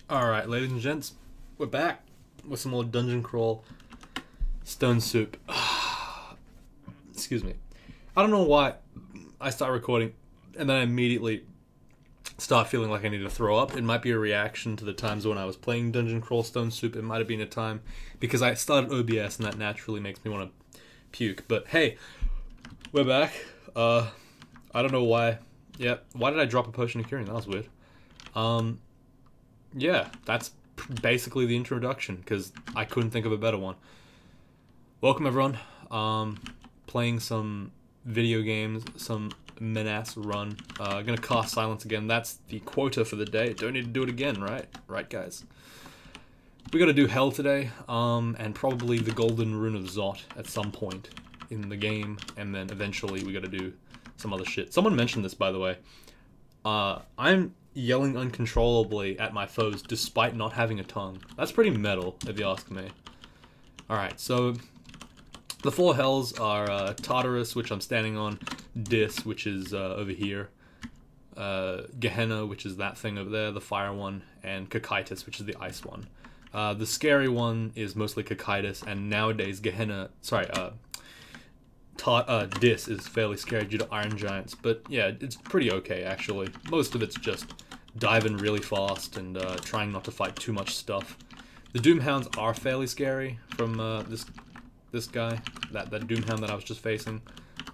Alright, ladies and gents, we're back with some more Dungeon Crawl Stone Soup. Excuse me. I don't know why I start recording and then I immediately start feeling like I need to throw up. It might be a reaction to the times when I was playing Dungeon Crawl Stone Soup. It might have been a time because I started OBS and that naturally makes me want to puke. But hey, we're back. I don't know why. Yeah, why did I drop a potion of curing? That was weird. Yeah, that's basically the introduction, because I couldn't think of a better one. Welcome, everyone. Playing some video games, some Mennas run. Gonna cast silence again. That's the quota for the day. Don't need to do it again, right? Right, guys. We gotta do hell today, and probably the golden rune of Zot at some point in the game, and then eventually we gotta do some other shit. Someone mentioned this, by the way. I'm yelling uncontrollably at my foes despite not having a tongue. That's pretty metal, if you ask me. Alright, so the four hells are Tartarus, which I'm standing on, Dis, which is over here, Gehenna, which is that thing over there, the fire one, and Cocytus, which is the ice one. The scary one is mostly Cocytus, and nowadays Gehenna, Dis is fairly scary due to Iron Giants, but yeah, it's pretty okay actually. Most of it's just diving really fast and trying not to fight too much stuff. The Doomhounds are fairly scary from this guy, that Doomhound that I was just facing.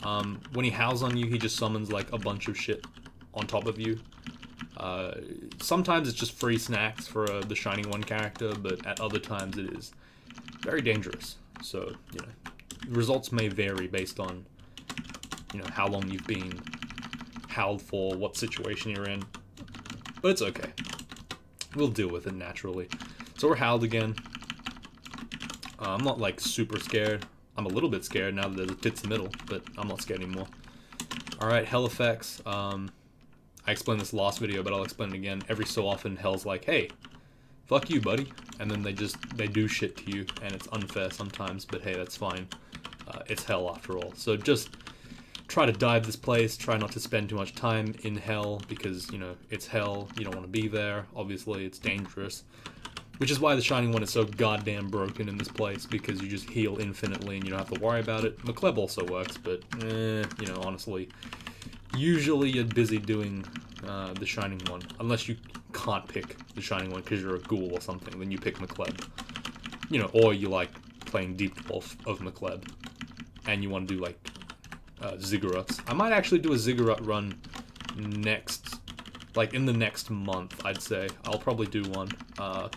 When he howls on you, he just summons like a bunch of shit on top of you. Sometimes it's just free snacks for the Shining One character, but at other times it is very dangerous. So, you know, results may vary based on, you know, how long you've been howled for, what situation you're in. But it's okay. We'll deal with it naturally. So we're howled again. I'm not like super scared. I'm a little bit scared now that there's a tits in the middle, but I'm not scared anymore. Alright, hell effects. I explained this last video, but I'll explain it again. Every so often, hell's like, hey, fuck you, buddy. And then they do shit to you, and it's unfair sometimes, but hey, that's fine. It's hell after all. So just try to dive this place, try not to spend too much time in hell, because, you know, it's hell, you don't want to be there, obviously, it's dangerous. Which is why the Shining One is so goddamn broken in this place, because you just heal infinitely and you don't have to worry about it. McCleb also works, but, you know, honestly, usually you're busy doing the Shining One, unless you can't pick the Shining One because you're a ghoul or something, then you pick McCleb. You know, or you like playing Deep Dwarf of McCleb, and you want to do like Ziggurats. I might actually do a Ziggurat run next, like in the next month, I'd say. I'll probably do one. I'll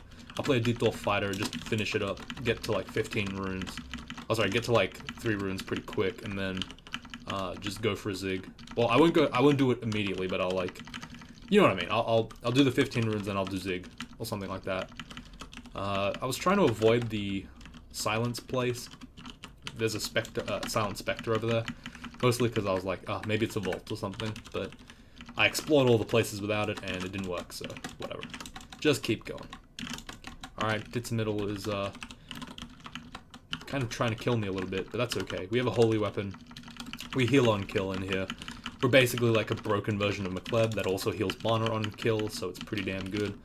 play a Deep Dwarf fighter, just finish it up, get to like 15 runes. Oh, sorry, get to like 3 runes pretty quick, and then just go for a Zig. Well, I won't do it immediately, but I'll like, you know what I mean. I'll do the 15 runes, and I'll do Zig or something like that. I was trying to avoid the silence place. There's a silent specter over there, mostly because I was like, oh, maybe it's a vault or something, but I explored all the places without it, and it didn't work, so whatever. Just keep going. Alright, Tits Middle is kind of trying to kill me a little bit, but that's okay. We have a holy weapon. We heal on kill in here. We're basically like a broken version of McCleb that also heals mana on kill, so it's pretty damn good.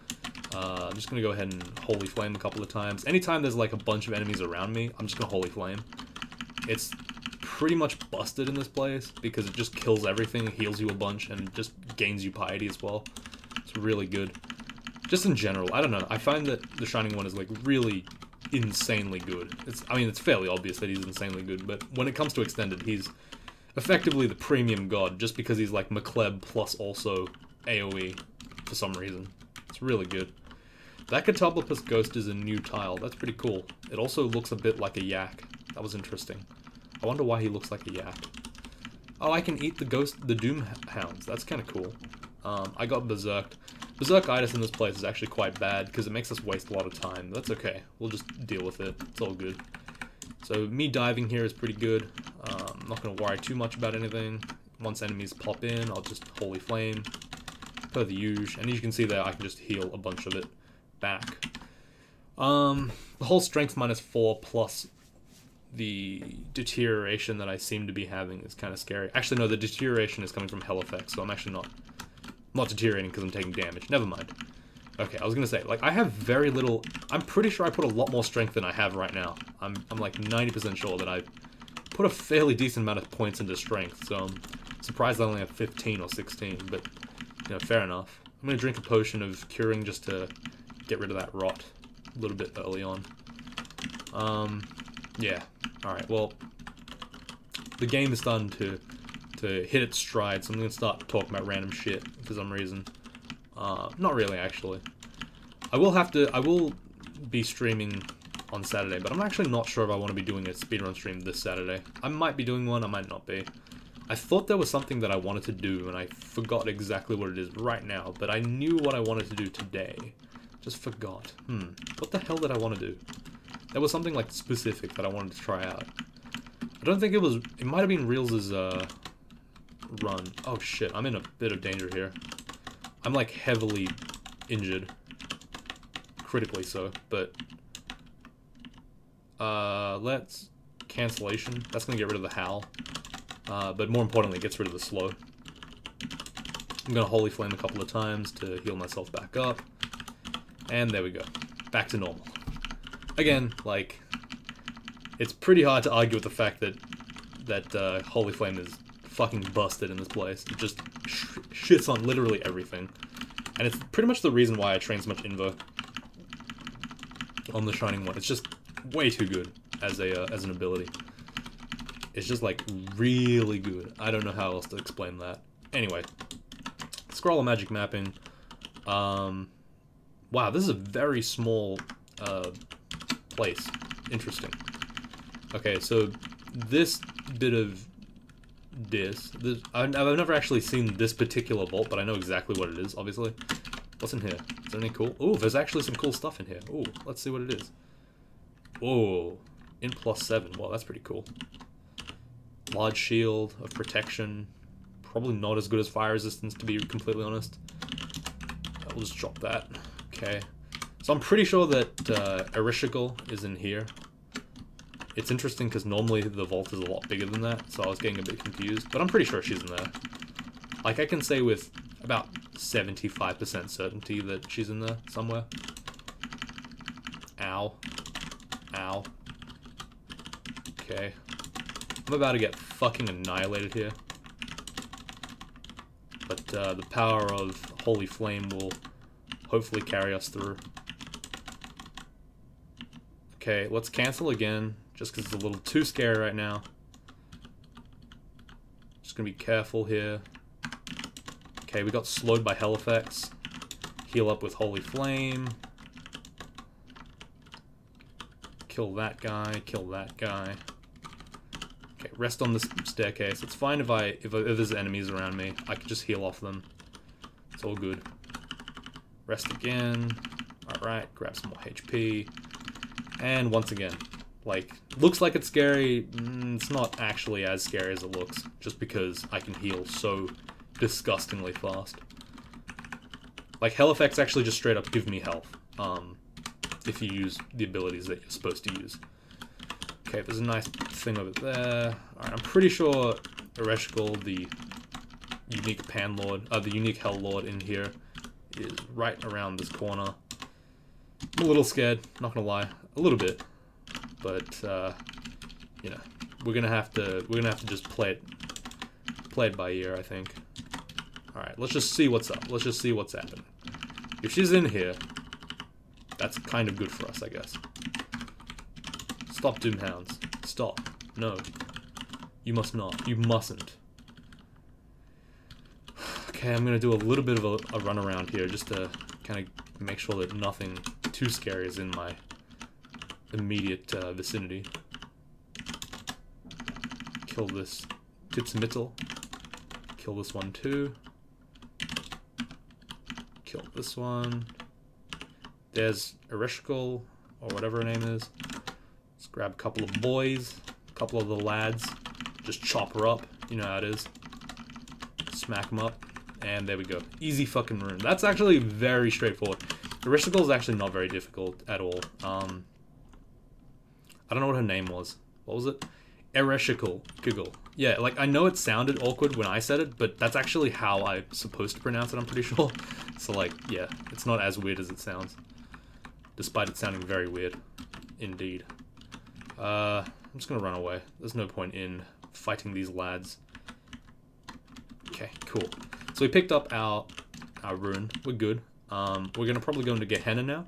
I'm just gonna go ahead and Holy Flame a couple of times. Anytime there's like a bunch of enemies around me, I'm just gonna Holy Flame. It's pretty much busted in this place because it just kills everything, heals you a bunch, and just gains you piety as well. It's really good. Just in general, I don't know, I find that the Shining One is like really insanely good. I mean, it's fairly obvious that he's insanely good, but when it comes to Extended, he's effectively the premium god just because he's like McCleb plus also AoE for some reason. It's really good. That Catoblepus Ghost is a new tile. That's pretty cool. It also looks a bit like a yak. That was interesting. I wonder why he looks like a yak. Oh, I can eat the Doom Hounds. That's kind of cool. I got Berserked. Berserkitis in this place is actually quite bad because it makes us waste a lot of time. That's okay. We'll just deal with it. It's all good. So me diving here is pretty good. I'm not going to worry too much about anything. Once enemies pop in, I'll just Holy Flame. Per the usual. And as you can see there, I can just heal a bunch of it back. The whole strength -4 plus the deterioration that I seem to be having is kind of scary. Actually, no, the deterioration is coming from hell effects, so I'm actually not deteriorating because I'm taking damage. Never mind. Okay, I was gonna say, like, I have very little... I'm pretty sure I put a lot more strength than I have right now. I'm like 90% sure that I put a fairly decent amount of points into strength, so I'm surprised I only have 15 or 16, but, you know, fair enough. I'm gonna drink a potion of curing just to get rid of that rot a little bit early on. Yeah. Alright, well, the game is starting to hit its stride, so I'm gonna start talking about random shit for some reason. Not really, actually. I will be streaming on Saturday, but I'm actually not sure if I want to be doing a speedrun stream this Saturday. I might be doing one, I might not be. I thought there was something that I wanted to do, and I forgot exactly what it is right now, but I knew what I wanted to do today. Just forgot. What the hell did I want to do? There was something, like, specific that I wanted to try out. I don't think it was... It might have been Reels' run. Oh, shit. I'm in a bit of danger here. I'm, like, heavily injured. Critically so, but... let's... Cancellation. That's gonna get rid of the Howl. But more importantly, it gets rid of the Slow. I'm gonna Holy Flame a couple of times to heal myself back up. And there we go. Back to normal. Again, like... It's pretty hard to argue with the fact that Holy Flame is fucking busted in this place. It just shits on literally everything. And it's pretty much the reason why I train so much Invo on the Shining One. It's just way too good as an ability. It's just, like, really good. I don't know how else to explain that. Anyway. Scroll of Magic Mapping. Wow, this is a very small place. Interesting. Okay, so this bit of this I've never actually seen this particular bolt, but I know exactly what it is, obviously. What's in here? Is there any cool... Oh, there's actually some cool stuff in here. Oh, let's see what it is. Whoa. In +7. Wow, that's pretty cool. Large shield of protection. Probably not as good as fire resistance, to be completely honest. I'll just drop that. Okay. So I'm pretty sure that Erishigal is in here. It's interesting because normally the vault is a lot bigger than that, so I was getting a bit confused. But I'm pretty sure she's in there. Like, I can say with about 75% certainty that she's in there somewhere. Ow. Ow. Okay. I'm about to get fucking annihilated here. But the power of Holy Flame will hopefully carry us through. Okay, let's cancel again, just because it's a little too scary right now. Just gonna be careful here. Okay, we got slowed by hell effects. Heal up with Holy Flame. Kill that guy, kill that guy. Okay, rest on this staircase. It's fine if there's enemies around me. I can just heal off them. It's all good. Rest again. Alright, grab some more HP. And once again, like, looks like it's scary. It's not actually as scary as it looks, just because I can heal so disgustingly fast. Like, hell effects actually just straight up give me health, if you use the abilities that you're supposed to use. Okay, there's a nice thing over there. Alright, I'm pretty sure Erishigal, the unique Pan Lord, the unique Hell Lord in here, is right around this corner. I'm a little scared, not gonna lie, a little bit, but you know, we're gonna have to just play it by ear, I think. All right, let's just see what's up. Let's just see what's happening. If she's in here, that's kind of good for us, I guess. Stop, Doomhounds. Stop. No. You must not. You mustn't. Okay, I'm gonna do a little bit of a run around here just to kind of make sure that nothing too scary is in my immediate vicinity. Kill this Tipsmittel. Kill this one too. Kill this one. There's Erishigal, or whatever her name is. Let's grab a couple of boys, a couple of the lads. Just chop her up. You know how it is. Smack them up. And there we go. Easy fucking rune. That's actually very straightforward. Erishigal is actually not very difficult at all. I don't know what her name was. What was it? Ereshical giggle. Yeah, like, I know it sounded awkward when I said it, but that's actually how I'm supposed to pronounce it, I'm pretty sure. So, like, yeah, it's not as weird as it sounds. Despite it sounding very weird. Indeed. I'm just gonna run away. There's no point in fighting these lads. Okay, cool. So we picked up our rune. We're good. We're gonna probably go into Gehenna now.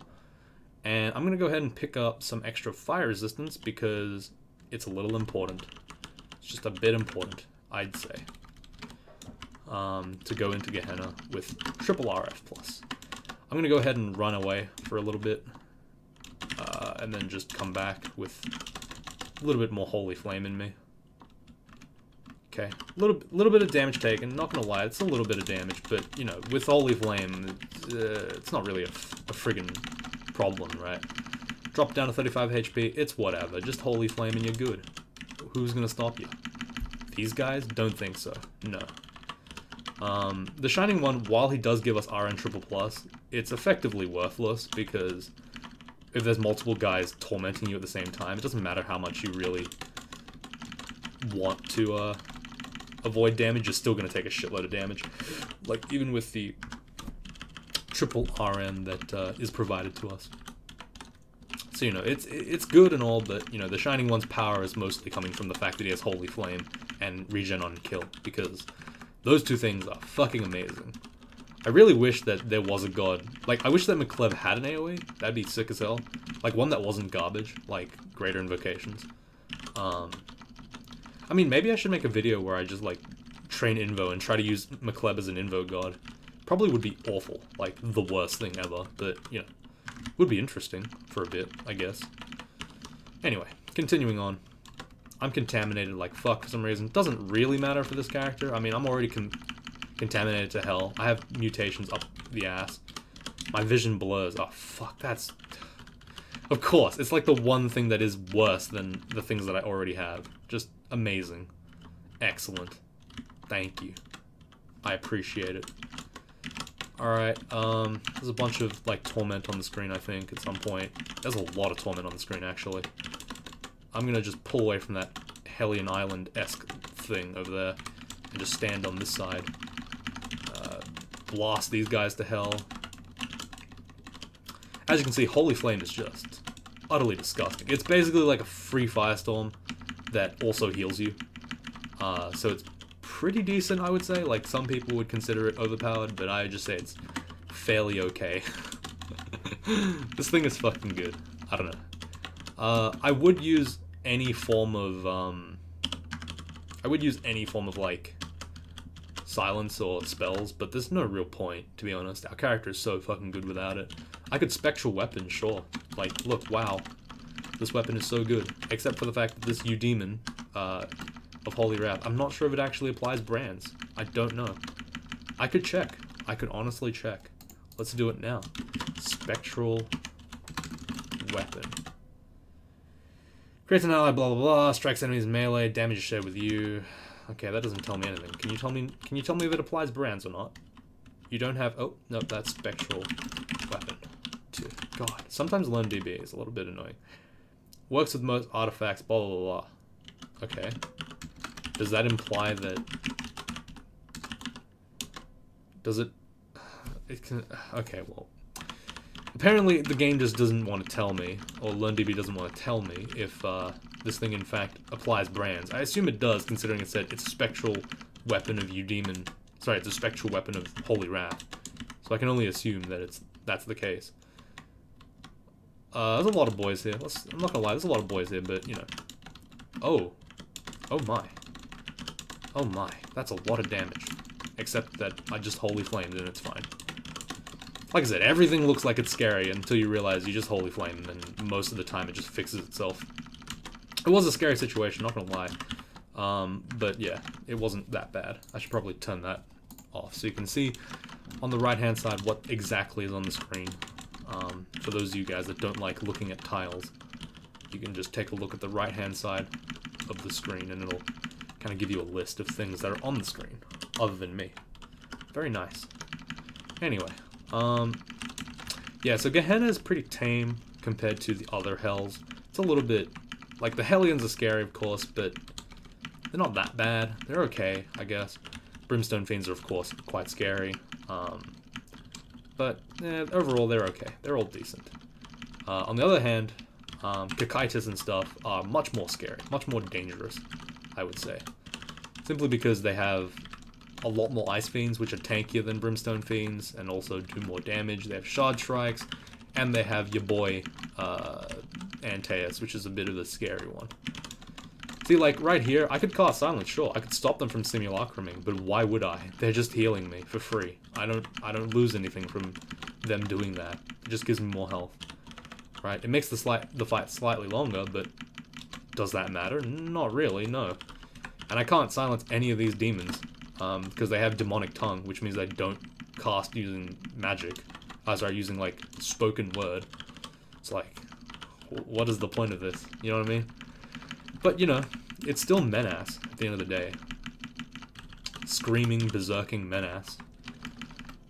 And I'm gonna go ahead and pick up some extra fire resistance because it's a little important. It's just a bit important, I'd say. To go into Gehenna with triple RF+. I'm gonna go ahead and run away for a little bit. And then just come back with a little bit more Holy Flame in me. Okay, a little bit of damage taken, not gonna lie, it's a little bit of damage, but, you know, with Holy Flame, it's not really a friggin' problem, right? Drop down to 35 HP, it's whatever, just Holy Flame and you're good. Who's gonna stop you? These guys? Don't think so, no. The Shining One, while he does give us RN triple plus, it's effectively worthless, because if there's multiple guys tormenting you at the same time, it doesn't matter how much you really want to, avoid damage, you're still going to take a shitload of damage. Like, even with the triple RN that is provided to us. So, you know, it's good and all, but, you know, the Shining One's power is mostly coming from the fact that he has Holy Flame and regen on kill, because those two things are fucking amazing. I really wish that there was a god. Like, I wish that McCleb had an AoE. That'd be sick as hell. Like, one that wasn't garbage, like Greater Invocations. I mean, maybe I should make a video where I just, like, train Invo and try to use McCleb as an Invo god. Probably would be awful. Like, the worst thing ever. But, you know, would be interesting for a bit, I guess. Anyway, continuing on. I'm contaminated like fuck for some reason. Doesn't really matter for this character. I mean, I'm already contaminated to hell. I have mutations up the ass. My vision blurs. Oh, fuck, that's... Of course, it's like the one thing that is worse than the things that I already have. Just amazing. Excellent. Thank you. I appreciate it. Alright, there's a bunch of, like, torment on the screen, I think, at some point. There's a lot of torment on the screen, actually. I'm gonna just pull away from that Hellion Island-esque thing over there and just stand on this side. Blast these guys to hell. As you can see, Holy Flame is just utterly disgusting. It's basically like a free Firestorm that also heals you. So it's pretty decent, I would say. Like, some people would consider it overpowered, but I would just say it's fairly okay. This thing is fucking good. I don't know. I would use any form of, like, silence or spells, but there's no real point, to be honest. Our character is so fucking good without it. I could Spectral Weapon, sure. Like, look, wow. This weapon is so good. Except for the fact that this Eudemon, of Holy Wrath, I'm not sure if it actually applies brands. I don't know. I could check. I could honestly check. Let's do it now. Spectral Weapon. Creates an ally, blah blah blah, strikes enemies melee, damage is shared with you. Okay, that doesn't tell me anything. Can you tell me if it applies brands or not? You don't have... Oh, no, that's Spectral Weapon. Dude, God. Sometimes LoreMDB is a little bit annoying. Works with most artifacts, blah, blah, blah. Okay. Does that imply that... Does it... It can... Okay, well... Apparently, the game just doesn't want to tell me, or LoreMDB doesn't want to tell me, if this thing, in fact, applies brands. I assume it does, considering it said it's a Spectral Weapon of Eudemon. Sorry, it's a Spectral Weapon of Holy Wrath. So I can only assume that that's the case. There's a lot of boys here. I'm not gonna lie, there's a lot of boys here, but, you know. Oh. Oh my. Oh my. That's a lot of damage. Except that I just Holy Flamed and it's fine. Like I said, everything looks like it's scary until you realize you just Holy Flame, and then most of the time it just fixes itself. It was a scary situation, not gonna lie. But yeah, it wasn't that bad. I should probably turn that off so you can see on the right-hand side what exactly is on the screen. For those of you guys that don't like looking at tiles, you can just take a look at the right-hand side of the screen and it'll kind of give you a list of things that are on the screen, other than me. Very nice. Anyway, yeah, so Gehenna is pretty tame compared to the other hells. It's a little bit, like, the Hellions are scary, of course, but They're not that bad. They're okay, I guess. Brimstone Fiends are, of course, quite scary. But overall, they're okay. They're all decent. On the other hand, Cocytus and stuff are much more scary, much more dangerous, I would say. Simply because they have a lot more Ice Fiends, which are tankier than Brimstone Fiends, and also do more damage. They have Shard Strikes, and they have your boy, Antaeus, which is a bit of a scary one. See, like, right here, I could cast Silence, sure. I could stop them from Simulacruming, but why would I? They're just healing me for free. I don't lose anything from them doing that. It just gives me more health. Right? It makes the fight slightly longer, but does that matter? Not really, no. And I can't silence any of these demons, because they have Demonic Tongue, which means they don't cast using magic. Sorry, using, like, spoken word. It's like, what is the point of this? You know what I mean? But, you know, it's still Mennas at the end of the day. Screaming, berserking Mennas.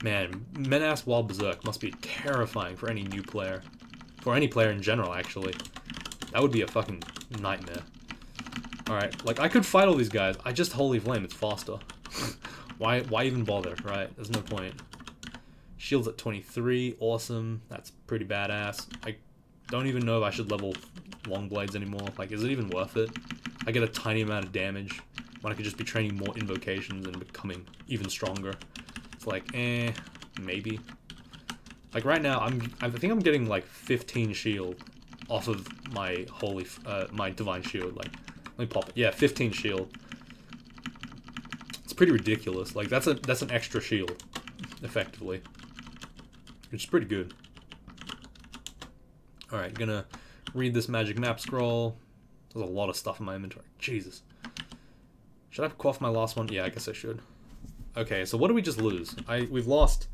Man, Mennas while berserk must be terrifying for any new player. For any player in general, actually. That would be a fucking nightmare. Alright, like, I could fight all these guys. I just Holy Flame, it's faster. Why even bother, right? There's no point. Shields at 23, awesome. That's pretty badass. I don't even know if I should level long blades anymore. Like, is it even worth it? I get a tiny amount of damage when I could just be training more invocations and becoming even stronger. It's like, maybe. Like right now, I think I'm getting like 15 shield off of my my divine shield. Like, let me pop it. Yeah, 15 shield. It's pretty ridiculous. Like that's an extra shield, effectively, which is pretty good. All right, gonna read this magic map scroll. There's a lot of stuff in my inventory. Jesus. Should I quaff my last one? Yeah, I guess I should. Okay, so what did we just lose? We've lost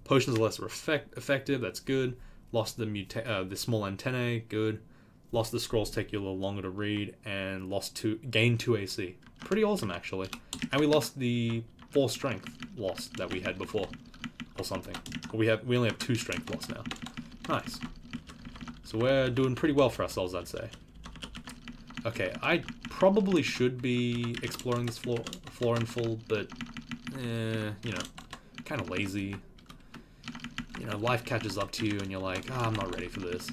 potions less effective. That's good. Lost the small antennae. Good. Lost the scrolls take you a little longer to read, and gained 2 AC. Pretty awesome, actually. And we lost the 4 strength loss that we had before, or something. We only have 2 strength loss now. Nice. So we're doing pretty well for ourselves, I'd say. Okay, I probably should be exploring this floor in full, but, you know, kind of lazy. You know, life catches up to you and you're like, I'm not ready for this.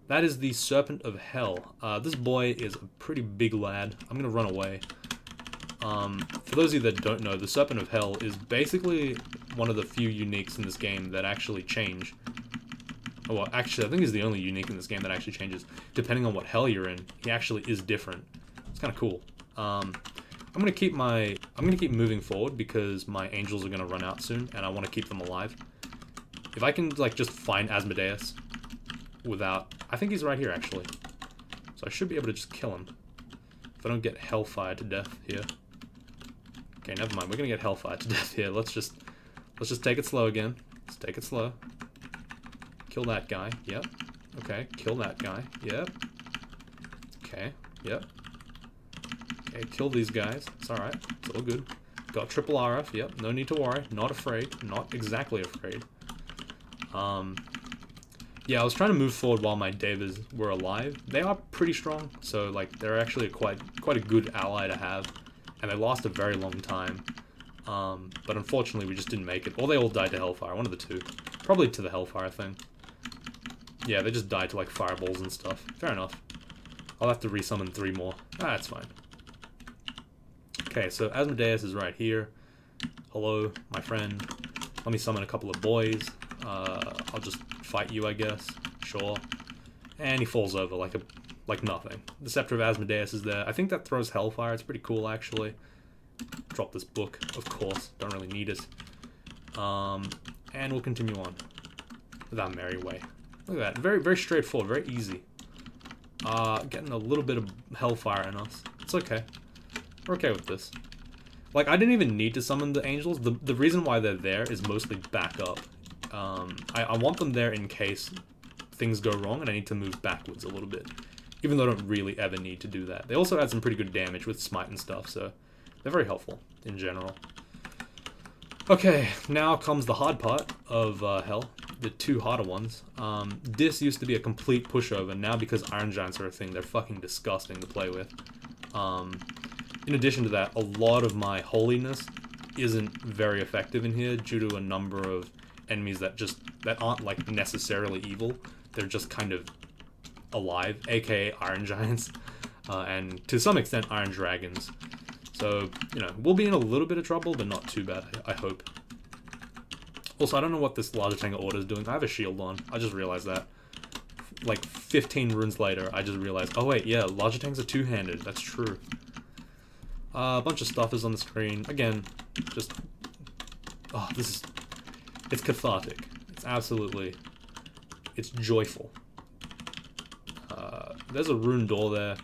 That is the Serpent of Hell. This boy is a pretty big lad. I'm going to run away. For those of you that don't know, the Serpent of Hell is basically one of the few uniques in this game that actually change. Well, actually, I think he's the only unique in this game that actually changes. Depending on what hell you're in, he actually is different. It's kind of cool. I'm gonna keep moving forward because my angels are gonna run out soon, and I want to keep them alive. If I can like just find Asmodeus without, I think he's right here actually, so I should be able to just kill him if I don't get hellfire to death here. Okay, never mind. We're gonna get hellfire to death here. Let's just take it slow again. Let's take it slow. Kill that guy. Yep. Okay. Kill that guy. Yep. Okay. Yep. Okay. Kill these guys. It's alright. It's all good. Got triple RF. Yep. No need to worry. Not afraid. Not exactly afraid. Yeah, I was trying to move forward while my Devas were alive. They are pretty strong, so like they're actually quite a good ally to have, and they last a very long time. But unfortunately, we just didn't make it. Or they all died to Hellfire. One of the two. Probably to the Hellfire thing. Yeah, they just died to, like, fireballs and stuff. Fair enough. I'll have to resummon 3 more. That's fine. Okay, so Asmodeus is right here. Hello, my friend. Let me summon a couple of boys. I'll just fight you, I guess. Sure. And he falls over like nothing. The Scepter of Asmodeus is there. I think that throws Hellfire. It's pretty cool, actually. Drop this book, of course. Don't really need it. And we'll continue on with our merry way. Look at that. Very, very straightforward. Very easy. Getting a little bit of Hellfire in us. It's okay. We're okay with this. Like, I didn't even need to summon the angels. The reason why they're there is mostly backup. I want them there in case things go wrong and I need to move backwards a little bit. Even though I don't really ever need to do that. They also add some pretty good damage with smite and stuff, so they're very helpful in general. Okay, now comes the hard part of Hell. The 2 harder ones. This used to be a complete pushover. Now because Iron Giants are a thing, they're fucking disgusting to play with. In addition to that, a lot of my holiness isn't very effective in here due to a number of enemies that aren't like necessarily evil. They're just kind of alive, aka Iron Giants, and to some extent Iron Dragons. So, you know, we'll be in a little bit of trouble, but not too bad, I hope. Also, I don't know what this Larger Tango order is doing. I have a shield on. I just realized that. Like 15 runes later, I just realized, oh wait, yeah, Larger Tanks are two-handed. That's true. A bunch of stuff is on the screen. Again, just... Oh, it's cathartic. It's absolutely... It's joyful. There's a rune door there.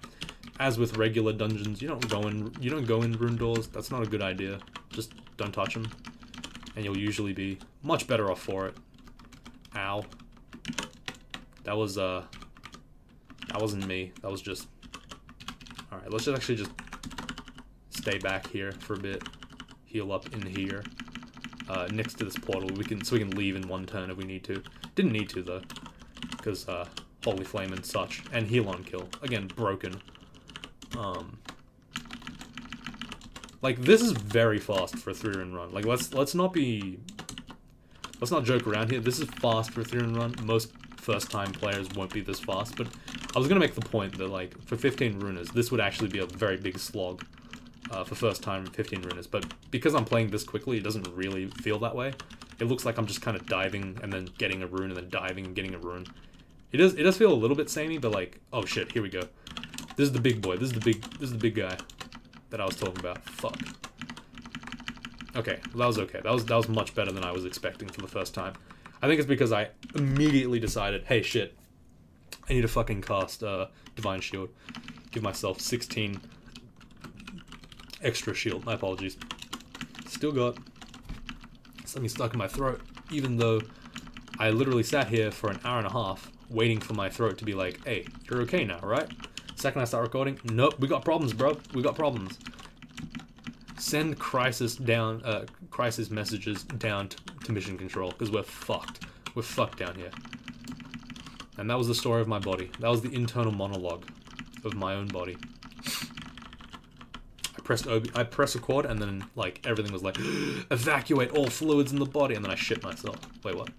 As with regular dungeons, you don't go in rune doors. That's not a good idea. Just don't touch them, and you'll usually be much better off for it. Ow. That wasn't me. That was just... Alright, let's actually just stay back here for a bit. Heal up in here. Next to this portal, so we can leave in one turn if we need to. Didn't need to, though. Because, Holy Flame and such. And heal on kill. Again, broken. Like, this is very fast for a 3-run run. Like, let's not joke around here. This is fast for a 3-run run. Most first-time players won't be this fast, but I was gonna make the point that, like, for 15 runers, this would actually be a very big slog for first-time 15 runers, but because I'm playing this quickly, it doesn't really feel that way. It looks like I'm just kind of diving and then getting a rune and then diving and getting a rune. It does feel a little bit samey, but like, oh shit, here we go. This is the big boy. This is the big guy that I was talking about. Fuck. Okay, that was okay. That was much better than I was expecting for the first time. I think it's because I immediately decided, hey shit, I need to fucking cast Divine Shield. Give myself 16 extra shield. My apologies. Still got something stuck in my throat, even though I literally sat here for an hour and a half waiting for my throat to be like, hey, you're okay now, right? Second I start recording, nope, we got problems, bro. We got problems. Send crisis messages down to mission control, because we're fucked. We're fucked down here. And that was the story of my body. That was the internal monologue of my own body. I pressed record, and then, like, everything was like, evacuate all fluids in the body, and then I shit myself. Wait, what?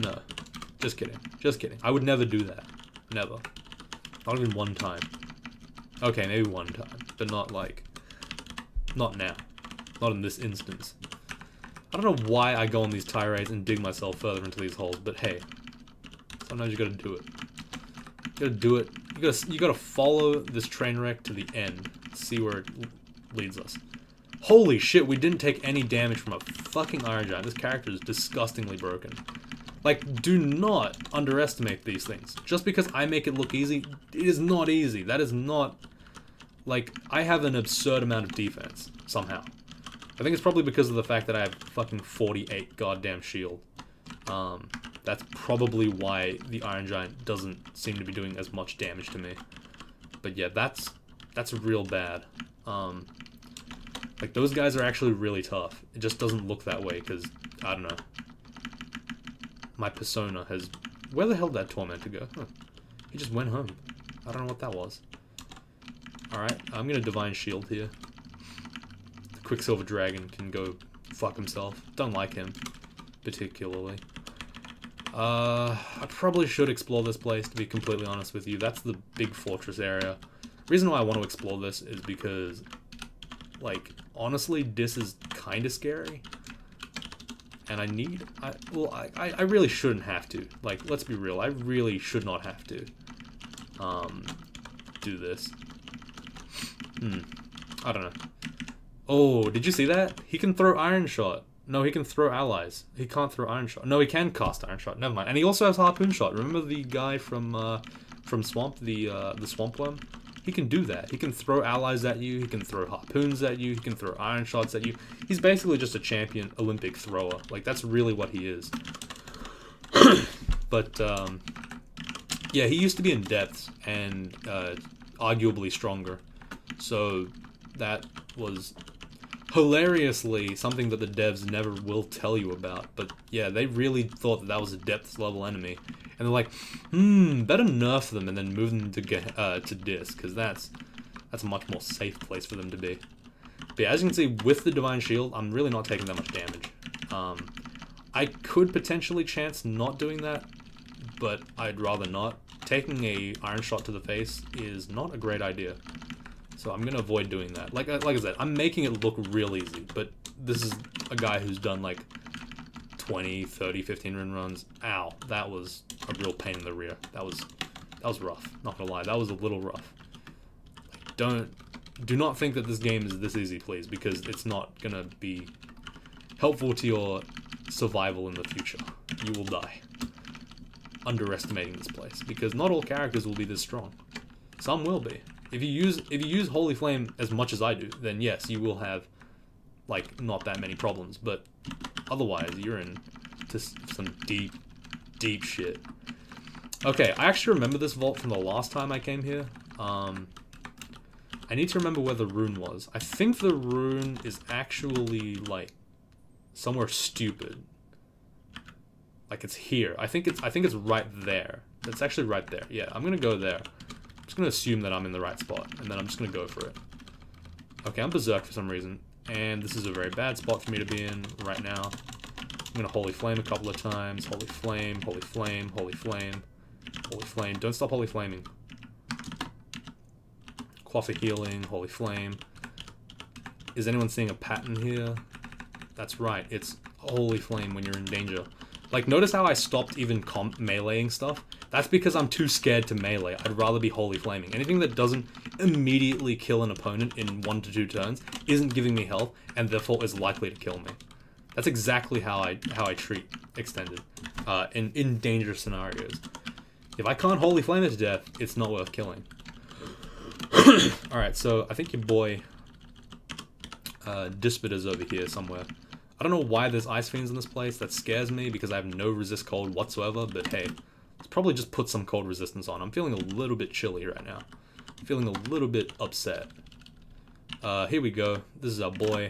No. Just kidding. Just kidding. I would never do that. Never. Not even one time. Okay, maybe one time, but not, like, not now. Not in this instance. I don't know why I go on these tirades and dig myself further into these holes, but hey, sometimes you gotta do it. You gotta do it. You gotta follow this train wreck to the end. See where it leads us. Holy shit, we didn't take any damage from a fucking Iron Giant. This character is disgustingly broken. Like, do not underestimate these things. Just because I make it look easy, it is not easy. That is not... Like, I have an absurd amount of defense, somehow. I think it's probably because of the fact that I have fucking 48 goddamn shield. That's probably why the Iron Giant doesn't seem to be doing as much damage to me. But yeah, that's real bad. Like, those guys are actually really tough. It just doesn't look that way, because, I don't know. My persona has... Where the hell did that Tormentor go? Huh. He just went home. I don't know what that was. Alright, I'm gonna Divine Shield here. The Quicksilver Dragon can go fuck himself. Don't like him, particularly. I probably should explore this place, to be completely honest with you. That's the big fortress area. Reason why I want to explore this is because, like, honestly, this is kind of scary. And I really shouldn't have to. Like, let's be real, I really should not have to do this. I don't know. Oh, did you see that? He can throw Iron Shot. No, he can throw allies. He can't throw Iron Shot. No, he can cast Iron Shot. Never mind. And he also has Harpoon Shot. Remember the guy from Swamp, the Swamp Worm? He can do that. He can throw allies at you. He can throw harpoons at you. He can throw iron shots at you. He's basically just a champion Olympic thrower. Like, that's really what he is. But, yeah, he used to be in depths and arguably stronger. So that was hilariously something that the devs never will tell you about. But yeah, they really thought that was a depths level enemy. And they're like, better nerf them and then move them to Dis, because that's That's a much more safe place for them to be. But yeah, as you can see, with the Divine Shield, I'm really not taking that much damage. I could potentially chance not doing that, but I'd rather not. Taking a Iron Shot to the face is not a great idea. So I'm going to avoid doing that. Like I said, I'm making it look real easy, but this is a guy who's done like 20, 30, 15 runs. Ow, that was a real pain in the rear. That was rough, not gonna lie. That was a little rough. Do not think that this game is this easy, please, because it's not gonna be helpful to your survival in the future. You will die underestimating this place, because not all characters will be this strong. Some will be. If you use Holy Flame as much as I do, then yes, you will have like not that many problems, but otherwise you're in just some deep shit. Okay, I actually remember this vault from the last time I came here. I need to remember where the rune was. I think the rune is actually like somewhere stupid. Like it's here. I think it's right there. It's actually right there. Yeah, I'm gonna go there. I'm just gonna assume that I'm in the right spot, and then I'm just gonna go for it. Okay, I'm berserk for some reason, and this is a very bad spot for me to be in right now. I'm gonna Holy Flame a couple of times. Holy Flame, Holy Flame, Holy Flame, Holy Flame. Don't stop Holy Flaming. Quaff of Healing, Holy Flame. Is anyone seeing a pattern here? That's right, it's Holy Flame when you're in danger. Like, notice how I stopped even meleeing stuff? That's because I'm too scared to melee. I'd rather be Holy Flaming. Anything that doesn't immediately kill an opponent in 1 to 2 turns isn't giving me health, and therefore is likely to kill me. That's exactly how I treat Extended in dangerous scenarios. If I can't Holy Flame it to death, it's not worth killing. Alright, so I think your boy Dispit is over here somewhere. I don't know why there's Ice Fiends in this place. That scares me because I have no resist cold whatsoever, but hey, let's probably just put some cold resistance on. I'm feeling a little bit chilly right now. I'm feeling a little bit upset. Here we go. This is our boy.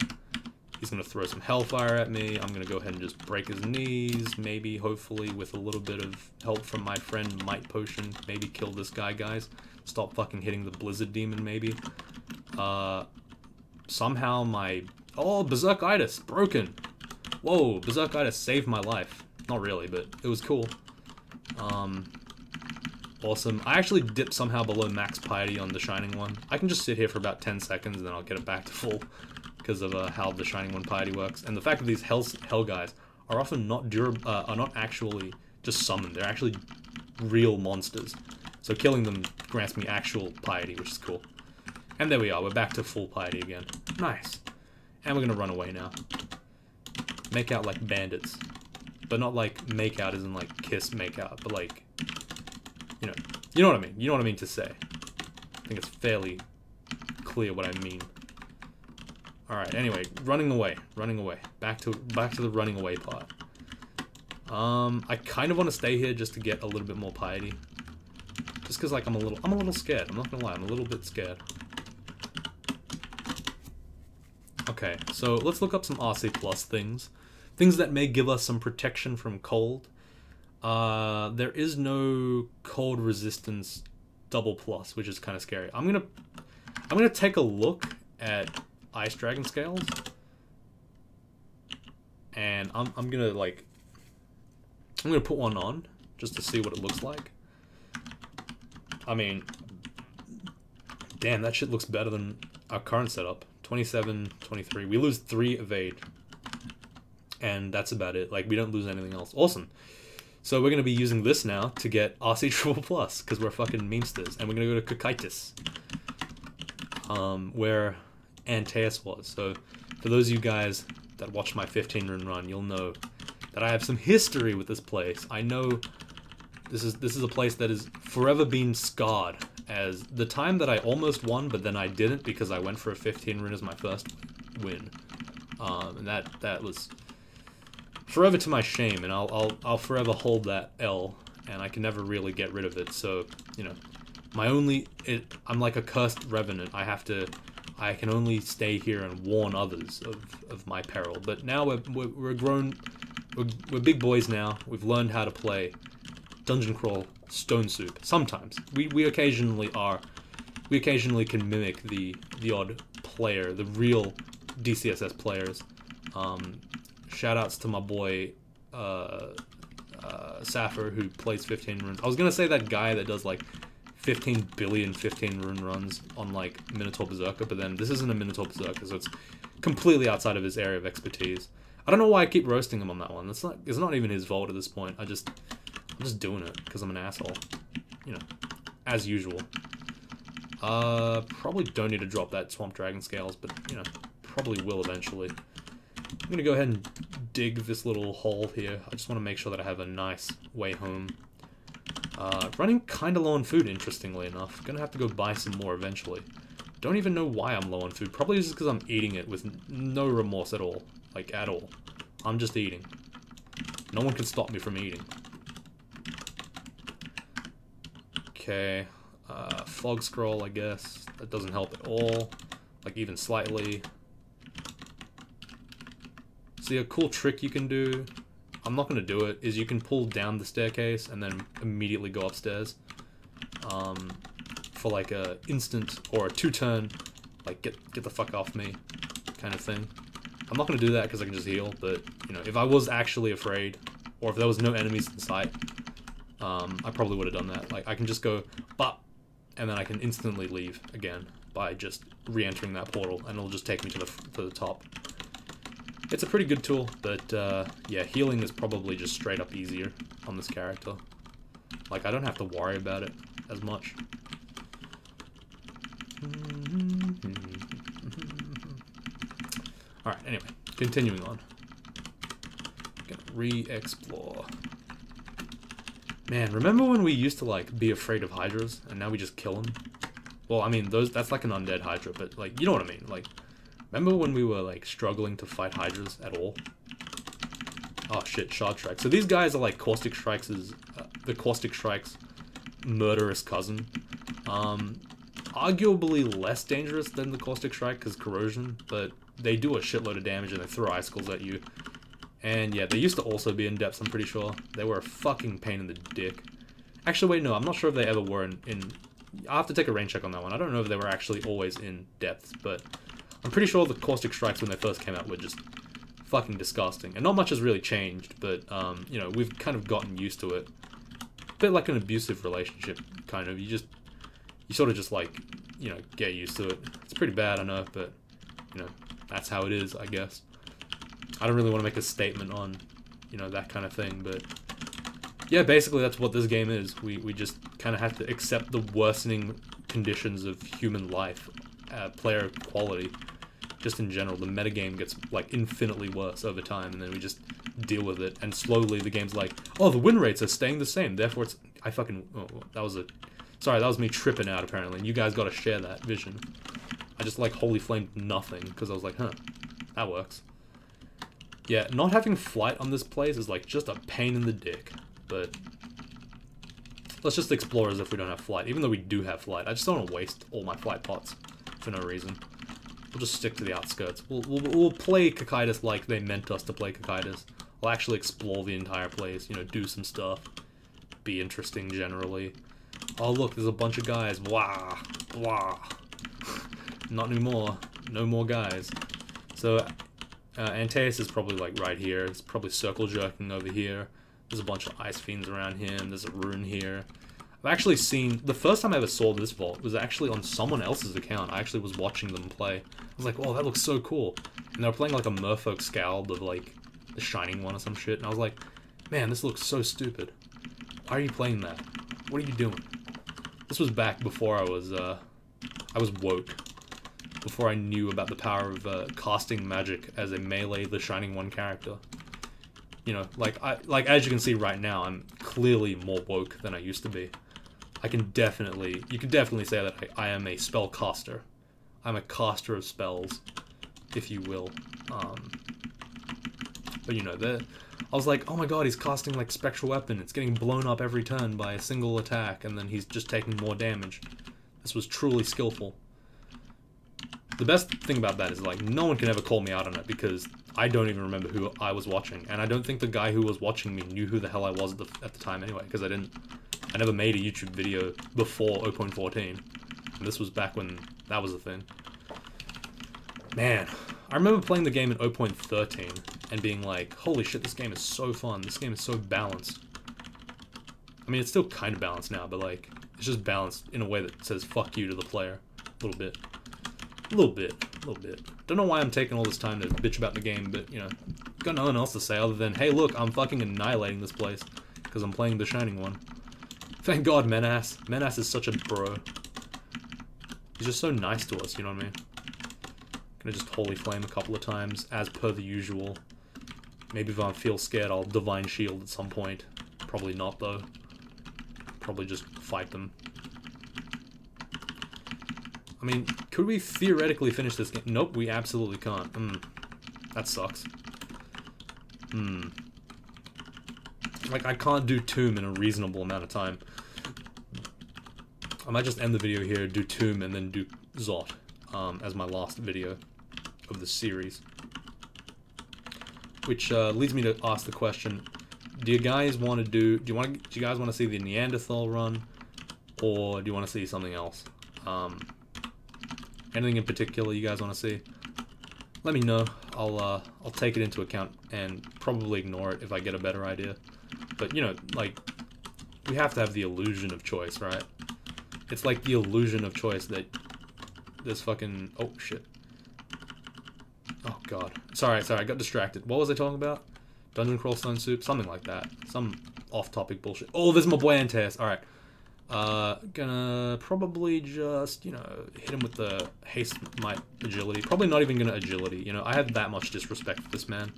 He's going to throw some Hellfire at me. I'm going to go ahead and just break his knees, maybe, hopefully, with a little bit of help from my friend Might Potion. Maybe kill this guy, guys. Stop fucking hitting the Blizzard Demon, maybe. Somehow my... Oh, Berserkitis! Broken! Whoa, Berserkitis saved my life. Not really, but it was cool. Awesome. I actually dipped somehow below max piety on the Shining one. I can just sit here for about 10 seconds, and then I'll get it back to full. Because of how the Shining One piety works. And the fact that these hell guys are often not are not actually just summoned. They're actually real monsters. So killing them grants me actual piety, which is cool. And there we are. We're back to full piety again. Nice. And we're going to run away now. Make out like bandits. But not like make out as in like kiss make out. But like, you know what I mean. You know what I mean to say. I think it's fairly clear what I mean. Alright, anyway, running away. Back to the running away part. I kind of want to stay here just to get a little bit more piety. Just because, like, I'm a little scared. I'm not gonna lie, I'm a little bit scared. Okay, so let's look up some RC plus things. Things that may give us some protection from cold. There is no cold resistance double plus, which is kind of scary. I'm gonna take a look at Ice Dragon Scales, and I'm gonna put one on just to see what it looks like. I mean, damn, that shit looks better than our current setup. 27, 23. We lose 3 evade, and that's about it. Like, we don't lose anything else. Awesome. So we're gonna be using this now to get RC triple plus because we're fucking memesters, and we're gonna go to Kokaitis, where Antaeus was. So for those of you guys that watch my 15 run, you'll know that I have some history with this place. I know this is a place that has forever been scarred as the time that I almost won, but then I didn't because I went for a 15 run as my first win. And that was forever to my shame, and I'll forever hold that L, and I can never really get rid of it. So, you know, I'm like a cursed revenant. I can only stay here and warn others of my peril. But now we're grown, we're big boys now. We've learned how to play dungeon crawl stone soup. Sometimes we occasionally are we occasionally can mimic the odd player, the real DCSS players. Shoutouts to my boy Sappher, who plays 15 runes. I was gonna say that guy that does like 15 billion 15 rune runs on like Minotaur Berserker, but then this isn't a Minotaur Berserker, so it's completely outside of his area of expertise. I don't know why I keep roasting him on that one. It's not even his fault at this point. I'm just doing it because I'm an asshole. You know, as usual. Probably don't need to drop that Swamp Dragon Scales, but, you know, probably will eventually. I'm gonna go ahead and dig this little hole here. I just want to make sure that I have a nice way home. Running kinda low on food, interestingly enough. Gonna have to go buy some more eventually. Don't even know why I'm low on food. Probably just because I'm eating it with no remorse at all. Like, at all. I'm just eating. No one can stop me from eating. Okay. Fog scroll, I guess. That doesn't help at all. Like, even slightly. See, a cool trick you can do, I'm not going to do it, is you can pull down the staircase and then immediately go upstairs. For like a instant or a 2-turn, like, get the fuck off me kind of thing. I'm not going to do that because I can just heal, but, you know, if I was actually afraid, or if there was no enemies in sight, I probably would have done that. Like, I can just go, bop, and then I can instantly leave again by just re-entering that portal, and it'll just take me to the top. It's a pretty good tool, but, yeah, healing is probably just straight up easier on this character. Like, I don't have to worry about it as much. Alright, anyway, continuing on. Gonna re-explore. Man, remember when we used to, like, be afraid of Hydras, and now we just kill them? Well, I mean, that's like an undead Hydra, but, like, you know what I mean? Like, remember when we were, like, struggling to fight Hydras at all? Oh, shit, Shard Strike. So these guys are, like, Caustic Strike's, the Caustic Strike's murderous cousin. Arguably less dangerous than the Caustic Strike, because corrosion, but they do a shitload of damage and they throw icicles at you. And yeah, they used to also be in depths, I'm pretty sure. They were a fucking pain in the dick. Actually, wait, no, I'm not sure if they ever were in... I'll have to take a rain check on that one. I don't know if they were actually always in depths, but I'm pretty sure the Caustic Strikes when they first came out were just fucking disgusting. And not much has really changed, but, you know, we've kind of gotten used to it. A bit like an abusive relationship, kind of. You sort of just, like, you know, get used to it. It's pretty bad, I know, but, you know, that's how it is, I guess. I don't really want to make a statement on, you know, that kind of thing, but yeah, basically that's what this game is. We just kind of have to accept the worsening conditions of human life, player quality, just in general. The metagame gets, like, infinitely worse over time, and then we just deal with it, and slowly the game's like, oh, the win rates are staying the same, therefore it's... Sorry, that was me tripping out, apparently, and you guys gotta share that vision. I just, like, holy flamed nothing, because I was like, huh, that works. Yeah, not having flight on this place is, like, just a pain in the dick, but let's just explore as if we don't have flight, even though we do have flight. I just don't want to waste all my flight pots for no reason. We'll just stick to the outskirts. We'll play Cocytus like they meant us to play Cocytus. We'll actually explore the entire place, you know, do some stuff, be interesting generally. Oh, look, there's a bunch of guys. Wah, wah. Not anymore. No more guys. So, Antaeus is probably, like, right here. It's probably circle jerking over here. There's a bunch of ice fiends around him. There's a rune here. I've actually seen... The first time I ever saw this vault was actually on someone else's account. I actually was watching them play. I was like, oh, that looks so cool. And they were playing, like, a Merfolk Scald of, like, the Shining One or some shit. And I was like, man, this looks so stupid. Why are you playing that? What are you doing? This was back before I was woke. Before I knew about the power of casting magic as a melee The Shining One character. You know, like as you can see right now, I'm clearly more woke than I used to be. You can definitely say that I am a spell caster. I'm a caster of spells, if you will. But you know, I was like, oh my god, he's casting like Spectral Weapon. It's getting blown up every turn by a single attack, and then he's just taking more damage. This was truly skillful. The best thing about that is, like, no one can ever call me out on it, because I don't even remember who I was watching, and I don't think the guy who was watching me knew who the hell I was at the time anyway, because I never made a YouTube video before 0.14. And this was back when that was a thing. Man, I remember playing the game in 0.13 and being like, holy shit, this game is so fun. This game is so balanced. I mean, it's still kind of balanced now, but like, it's just balanced in a way that says fuck you to the player. A little bit. A little bit. A little bit. Don't know why I'm taking all this time to bitch about the game, but, you know, got nothing else to say other than, hey, look, I'm fucking annihilating this place because I'm playing the Shining one. Thank God, Mennas. Mennas is such a bro. He's just so nice to us, you know what I mean? Gonna just Holy Flame a couple of times, as per the usual. Maybe if I feel scared, I'll Divine Shield at some point. Probably not, though. Probably just fight them. I mean, could we theoretically finish this game? Nope, we absolutely can't. That sucks. Like, I can't do Tomb in a reasonable amount of time. I might just end the video here, do Tomb, and then do Zot as my last video of the series. Which leads me to ask the question: do you guys want to do you guys want to see the Neanderthal run, or do you want to see something else? Anything in particular you guys want to see? Let me know. I'll take it into account and probably ignore it if I get a better idea. But you know, like, we have to have the illusion of choice, right? It's like the illusion of choice that this fucking... Oh, shit. Oh, God. Sorry, I got distracted. What was I talking about? Dungeon Crawl Stone Soup? Something like that. Some off-topic bullshit. Oh, there's my boy Antaeus. Alright. Gonna probably just, you know, hit him with the haste might agility. Probably not even gonna agility. You know, I have that much disrespect for this man.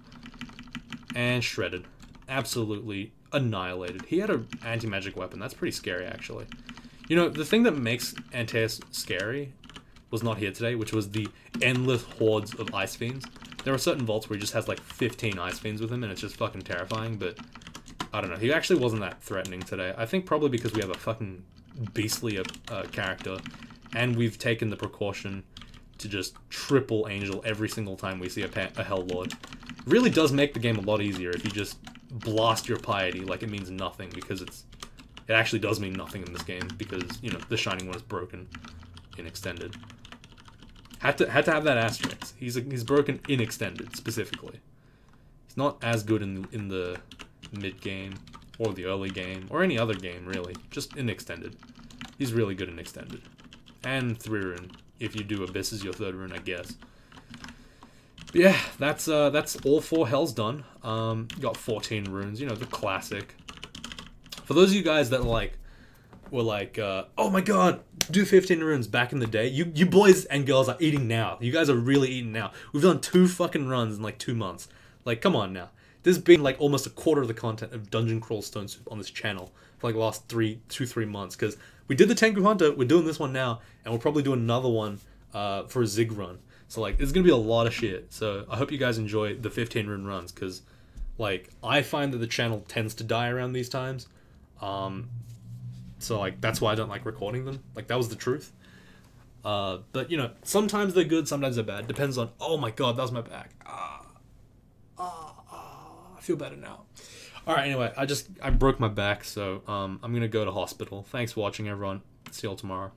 And shredded. Absolutely annihilated. He had an anti-magic weapon. That's pretty scary, actually. You know, the thing that makes Antaeus scary was not here today, which was the endless hordes of Ice Fiends. There are certain vaults where he just has like 15 Ice Fiends with him, and it's just fucking terrifying, but I don't know. He actually wasn't that threatening today. I think probably because we have a fucking beastly character, and we've taken the precaution to just triple Angel every single time we see a Hell Lord. It really does make the game a lot easier if you just blast your piety like it means nothing, because it actually does mean nothing in this game, because, you know, the Shining one is broken in Extended. Had to have that asterisk. He's broken in Extended, specifically. He's not as good in the mid-game, or the early game, or any other game, really. Just in Extended. He's really good in Extended. And 3 rune. If you do Abyss as your 3rd rune, I guess. But yeah, that's all 4 hells done. Got 14 runes, you know, the classic. For those of you guys that were like, oh my god, do 15 runes back in the day, you boys and girls are eating now. You guys are really eating now. We've done 2 fucking runs in like 2 months. Like, come on now. This has been like almost a quarter of the content of Dungeon Crawl Stone Soup on this channel for like the last 3 months, because we did the Tengu Hunter, we're doing this one now, and we'll probably do another one for a Zig run. So like, it's gonna be a lot of shit. So I hope you guys enjoy the 15 rune runs, because like, I find that the channel tends to die around these times. So like, that's why I don't like recording them. Like, that was the truth. But you know, sometimes they're good, sometimes they're bad. Depends on... Oh my god, that was my back. I feel better now. Alright, anyway, I broke my back, so I'm gonna go to hospital. Thanks for watching, everyone. See y'all tomorrow.